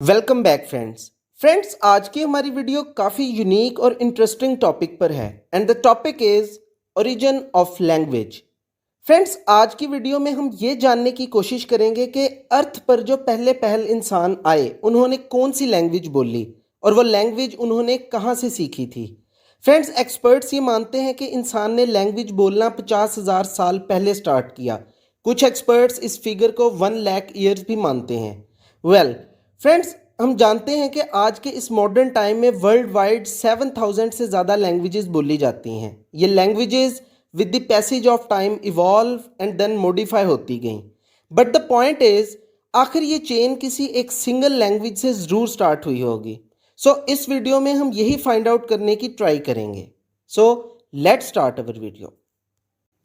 Welcome back friends आज की हमारी वीडियो काफ़ी यूनिक और इंटरेस्टिंग टॉपिक पर है and the topic is origin of language. Friends आज की वीडियो में हम ये जानने की कोशिश करेंगे कि अर्थ पर जो पहले इंसान आए उन्होंने कौन सी लैंग्वेज बोली और वो लैंग्वेज उन्होंने कहाँ से सीखी थी। फ्रेंड्स एक्सपर्ट्स ये मानते हैं कि इंसान ने लैंग्वेज बोलना 50,000 साल पहले स्टार्ट किया। कुछ एक्सपर्ट्स इस फिगर को 1 लाख ईयर्स भी मानते हैं। फ्रेंड्स हम जानते हैं कि आज के इस मॉडर्न टाइम में वर्ल्ड वाइड 7,000 से ज़्यादा लैंग्वेजेस बोली जाती हैं। ये languages with the passage of time evolve and then modify होती गई। बट द पॉइंट इज़ आखिर ये चेन किसी एक सिंगल लैंग्वेज से ज़रूर स्टार्ट हुई होगी। इस वीडियो में हम यही फाइंड आउट करने की ट्राई करेंगे। Let's start our video.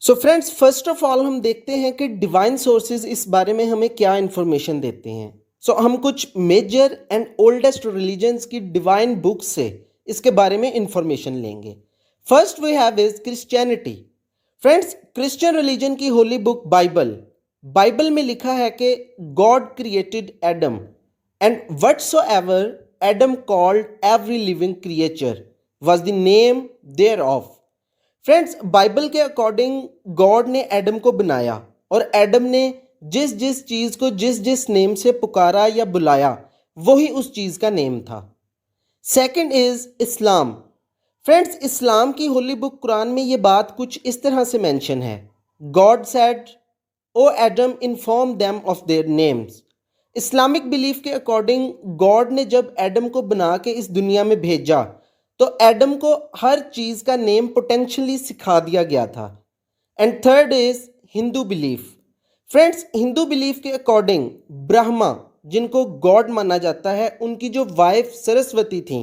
Friends first of all हम देखते हैं कि डिवाइन सोर्सेज इस बारे में हमें क्या इन्फॉर्मेशन देते हैं। हम कुछ मेजर एंड ओल्डेस्ट रिलीजन्स की डिवाइन बुक्स से इसके बारे में इंफॉर्मेशन लेंगे। First we have is Christianity. Friends Christian religion की होली बुक बाइबल में लिखा है कि God created Adam and whatsoever Adam called every living creature was the name thereof. Friends Bible के अकॉर्डिंग गॉड ने Adam को बनाया और एडम ने जिस जिस चीज़ को जिस जिस नेम से पुकारा या बुलाया वही उस चीज़ का नेम था। Second is Islam. फ्रेंड्स इस्लाम की होली बुक कुरान में ये बात कुछ इस तरह से मेंशन है, God said O Adam inform them of their names. Islamic belief के अकॉर्डिंग गॉड ने जब एडम को बना के इस दुनिया में भेजा तो एडम को हर चीज़ का नेम पोटेंशियली सिखा दिया गया था। And third is Hindu belief. Friends Hindu belief के अकॉर्डिंग ब्रह्मा जिनको गॉड माना जाता है उनकी जो वाइफ सरस्वती थी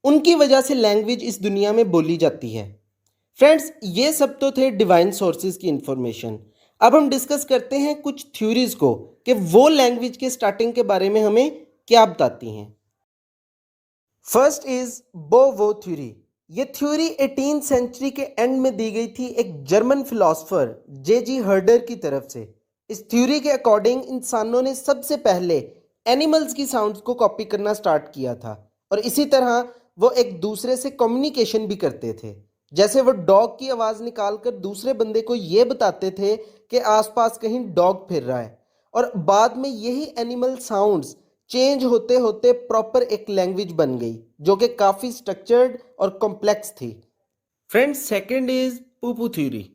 उनकी वजह से लैंग्वेज इस दुनिया में बोली जाती है। फ्रेंड्स ये सब तो थे डिवाइन सोर्सेज की इंफॉर्मेशन। अब हम डिस्कस करते हैं कुछ थ्योरीज को कि वो लैंग्वेज के स्टार्टिंग के बारे में हमें क्या बताती हैं। First is bow wow theory. ये थ्योरी 18th सेंचुरी के एंड में दी गई थी एक जर्मन फिलोसोफर जे.जी. हर्डर की तरफ से। इस थ्योरी के अकॉर्डिंग इंसानों ने सबसे पहले एनिमल्स की साउंड्स को कॉपी करना स्टार्ट किया था और इसी तरह वो एक दूसरे से कम्युनिकेशन भी करते थे। जैसे वो डॉग की आवाज़ निकाल कर दूसरे बंदे को ये बताते थे कि आसपास कहीं डॉग फिर रहा है और बाद में यही एनिमल साउंड्स चेंज होते होते प्रॉपर एक लैंग्वेज बन गई जो कि काफ़ी स्ट्रक्चर्ड और कॉम्प्लेक्स थी। Friends second is pooh pooh theory.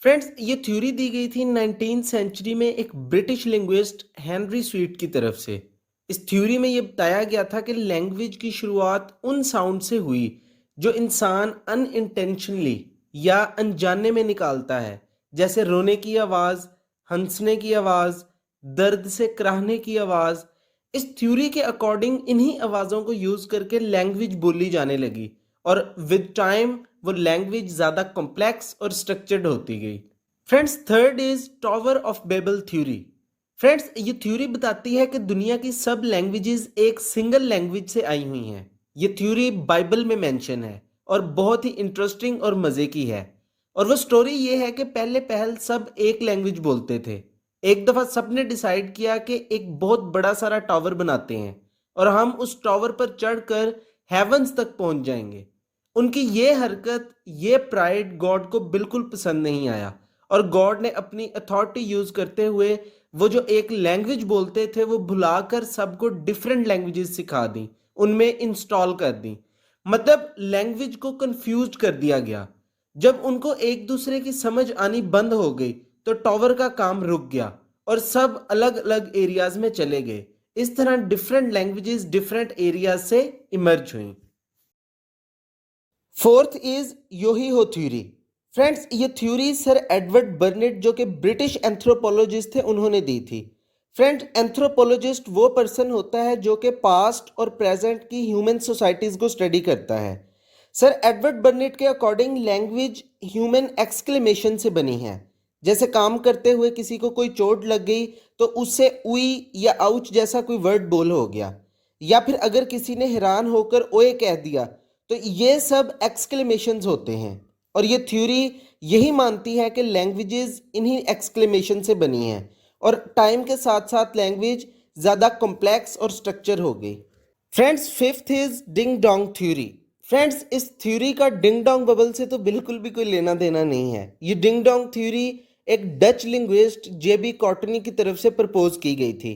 Friends ये थ्योरी दी गई थी 19th सेंचुरी में एक ब्रिटिश लिंग्विस्ट हेनरी स्वीट की तरफ से। इस थ्योरी में ये बताया गया था कि लैंग्वेज की शुरुआत उन साउंड से हुई जो इंसान अनइंटेंशनली या अनजाने में निकालता है, जैसे रोने की आवाज़, हंसने की आवाज़, दर्द से कराहने की आवाज़। इस थ्योरी के अकॉर्डिंग इन्हीं आवाज़ों को यूज़ करके लैंग्वेज बोली जाने लगी और विद टाइम वो लैंग्वेज ज़्यादा कॉम्प्लेक्स और स्ट्रक्चर्ड होती गई। Friends third is tower of Babel theory. Friends ये थ्योरी बताती है कि दुनिया की सब लैंग्वेजेस एक सिंगल लैंग्वेज से आई हुई हैं। ये थ्योरी बाइबल में मेंशन है और बहुत ही इंटरेस्टिंग और मज़े की है। और वो स्टोरी ये है कि पहल सब एक लैंग्वेज बोलते थे। एक दफ़ा सबने डिसाइड किया कि एक बहुत बड़ा सारा टावर बनाते हैं और हम उस टावर पर चढ़कर हेवंस तक पहुंच जाएंगे। उनकी ये हरकत, ये प्राइड गॉड को बिल्कुल पसंद नहीं आया और गॉड ने अपनी अथॉरिटी यूज़ करते हुए वो जो एक लैंग्वेज बोलते थे वो भुलाकर सबको डिफरेंट लैंग्वेजेस सिखा दी, उनमें इंस्टॉल कर दी। मतलब लैंग्वेज को कंफ्यूज कर दिया गया। जब उनको एक दूसरे की समझ आनी बंद हो गई तो टावर का काम रुक गया और सब अलग अलग एरियाज में चले गए। इस तरह डिफरेंट लैंग्वेजेस डिफरेंट एरियाज से इमर्ज हुई। Fourth is yo he ho theory. Friends ये थ्योरी सर एडवर्ड बर्नेट जो कि ब्रिटिश एंथ्रोपोलॉजिस्ट थे उन्होंने दी थी। फ्रेंड्स एंथ्रोपोलॉजिस्ट वो पर्सन होता है जो कि पास्ट और प्रेजेंट की ह्यूमन सोसाइटीज़ को स्टडी करता है। सर एडवर्ड बर्नेट के अकॉर्डिंग लैंग्वेज ह्यूमन एक्सक्लेमेशन से बनी है। जैसे काम करते हुए किसी को कोई चोट लग गई तो उससे उई या आउच जैसा कोई वर्ड बोल हो गया, या फिर अगर किसी ने हैरान होकर ओए कह दिया तो ये सब एक्सक्लेमेशंस होते हैं। और ये थ्योरी यही मानती है कि लैंग्वेजेस इन्हीं एक्सक्लेमेशन से बनी हैं और टाइम के साथ साथ लैंग्वेज ज़्यादा कॉम्प्लेक्स और स्ट्रक्चर हो गई। Friends, fifth is ding dong theory. Friends, इस थ्योरी का डिंग डोंग बबल से तो बिल्कुल भी कोई लेना देना नहीं है। ये डिंग डोंग थ्योरी एक डच लिंग्विस्ट जेबी कॉटनी की तरफ से प्रपोज की गई थी।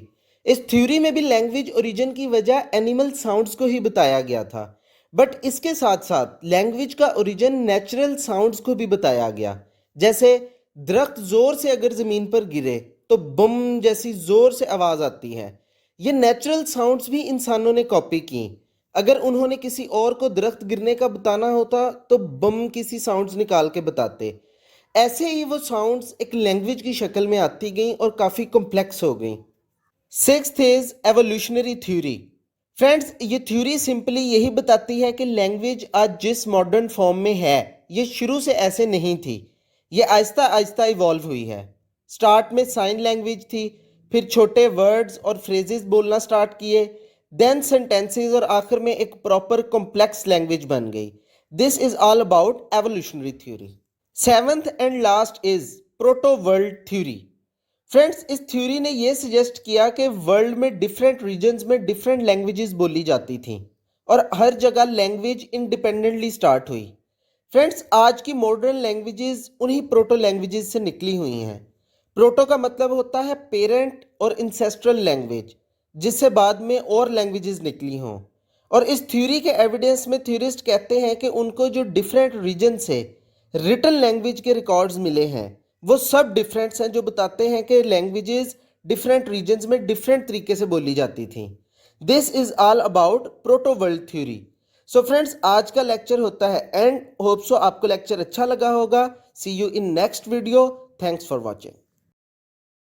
इस थ्योरी में भी लैंग्वेज ओरिजिन की वजह एनिमल साउंड्स को ही बताया गया था, बट इसके साथ साथ लैंग्वेज का ओरिजिन नेचुरल साउंड्स को भी बताया गया। जैसे दरख्त जोर से अगर ज़मीन पर गिरे तो बम जैसी जोर से आवाज़ आती है। ये नेचुरल साउंड्स भी इंसानों ने कॉपी की। अगर उन्होंने किसी और को दरख्त गिरने का बताना होता तो बम किसी साउंड्स निकाल के बताते। ऐसे ही वो साउंड्स एक लैंग्वेज की शक्ल में आती गई और काफ़ी कॉम्प्लेक्स हो गई। Sixth is evolutionary theory. Friends, ये थ्योरी सिंपली यही बताती है कि लैंग्वेज आज जिस मॉडर्न फॉर्म में है ये शुरू से ऐसे नहीं थी। ये आहिस्ता आहिस्ता इवॉल्व हुई है। स्टार्ट में साइन लैंग्वेज थी, फिर छोटे वर्ड्स और फ्रेजेस बोलना स्टार्ट किए, देन सेंटेंसेस और आखिर में एक प्रॉपर कॉम्प्लेक्स लैंग्वेज बन गई। This is all about evolutionary theory. Seventh and last is proto world theory. Friends, इस थ्योरी ने यह सजेस्ट किया कि वर्ल्ड में डिफरेंट रीजन्स में डिफरेंट लैंग्वेजेस बोली जाती थी और हर जगह लैंग्वेज इंडिपेंडेंटली स्टार्ट हुई। फ्रेंड्स, आज की मॉडर्न लैंग्वेजेस उन्हीं प्रोटो लैंग्वेजेस से निकली हुई हैं। प्रोटो का मतलब होता है पेरेंट और इंसेस्ट्रल लैंग्वेज, जिससे बाद में और लैंग्वेजेस निकली हों। और इस थ्योरी के एविडेंस में थ्योरिस्ट कहते हैं कि उनको जो डिफरेंट रीजन से रिटन लैंग्वेज के रिकॉर्ड्स मिले हैं वो सब डिफरेंट्स हैं, जो बताते हैं कि लैंग्वेजेस डिफरेंट रीजन्स में डिफरेंट तरीके से बोली जाती थी। This is all about proto world theory. So friends, आज का लेक्चर होता है एंड। होप सो आपको लेक्चर अच्छा लगा होगा। See you in next video. Thanks for watching.